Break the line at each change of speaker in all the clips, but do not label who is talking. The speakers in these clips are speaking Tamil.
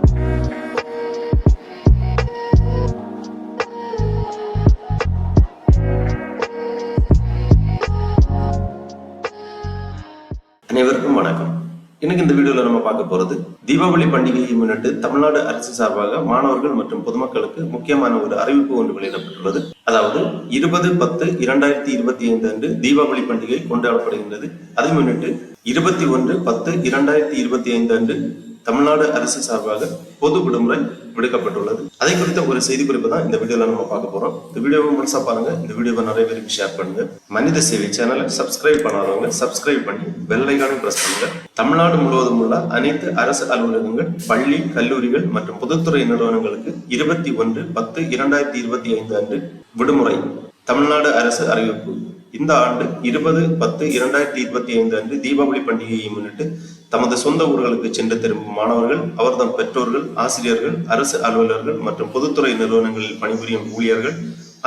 அனைவருக்கும் வணக்கம். இன்னைக்கு இந்த வீடியோல நம்ம பார்க்க போறது தீபாவளி பண்டிகையை முன்னிட்டு தமிழ்நாடு அரசு சார்பாக மாணவர்கள் மற்றும் பொதுமக்களுக்கு முக்கியமான ஒரு அறிவிப்பு ஒன்று வெளியிடப்பட்டுள்ளது. அதாவது 20/10/2025 அன்று தீபாவளி பண்டிகை கொண்டாடப்படுகின்றது. அதை முன்னிட்டு 21/10/2025 அன்று தமிழ்நாடு அரசு சார்பாக பொது விடுமுறை விடுக்கப்பட்டுள்ளது. அதை குறித்த ஒரு செய்தி குறிப்பு தான் இந்த வீடியோல நம்ம பார்க்க போறோம். இந்த வீடியோவை முழுசா பாருங்க. இந்த வீடியோவை நிறைய பேருக்கு ஷேர் பண்ணுங்க. மனித சேவை சேனலை சப்ஸ்கிரைப் பண்ணாதவங்க சப்ஸ்கிரைப் பண்ணி பெல் ஐகானை பிரஸ் பண்ணுங்க. தமிழ்நாடு முழுவதும் உள்ள அனைத்து அரசு அலுவலகங்கள், பள்ளி, கல்லூரிகள் மற்றும் பொதுத்துறை நிறுவனங்களுக்கு 21/10/2025 அன்று விடுமுறை. தமிழ்நாடு அரசு அறிவிப்பு. இந்த ஆண்டு 20/10/2025 அன்று தீபாவளி பண்டிகையை முன்னிட்டு தமது சொந்த ஊர்களுக்கு சென்று திரும்பும் மாணவர்கள், அவர்தம் பெற்றோர்கள், ஆசிரியர்கள், அரசு அலுவலர்கள் மற்றும் பொதுத்துறை நிறுவனங்களில் பணிபுரியும் ஊழியர்கள்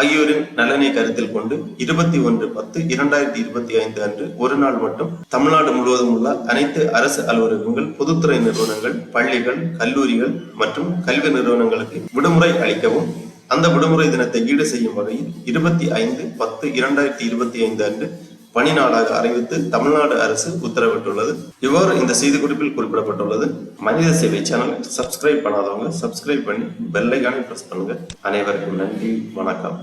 ஆகியோரின் நலனை கருத்தில் கொண்டு 21/10/2025 அன்று ஒரு நாள் மட்டும் தமிழ்நாடு முழுவதும் உள்ள அனைத்து அரசு அலுவலகங்கள், பொதுத்துறை நிறுவனங்கள், பள்ளிகள், கல்லூரிகள் மற்றும் கல்வி நிறுவனங்களுக்கு விடுமுறை அளிக்கவும், அந்த விடுமுறை தினத்தை ஈடு செய்யும் வகையில் 25/10/2025 அன்று பணி நாளாக அறிவித்து தமிழ்நாடு அரசு உத்தரவிட்டுள்ளது. இவ்வாறு இந்த செய்தி குறிப்பில் குறிப்பிடப்பட்டுள்ளது. மனித சேவை சேனல் சப்ஸ்கிரைப் பண்ணாதவங்க சப்ஸ்கிரைப் பண்ணி பெல் ஐகானை பிரஸ் பண்ணுங்க. அனைவருக்கும் நன்றி, வணக்கம்.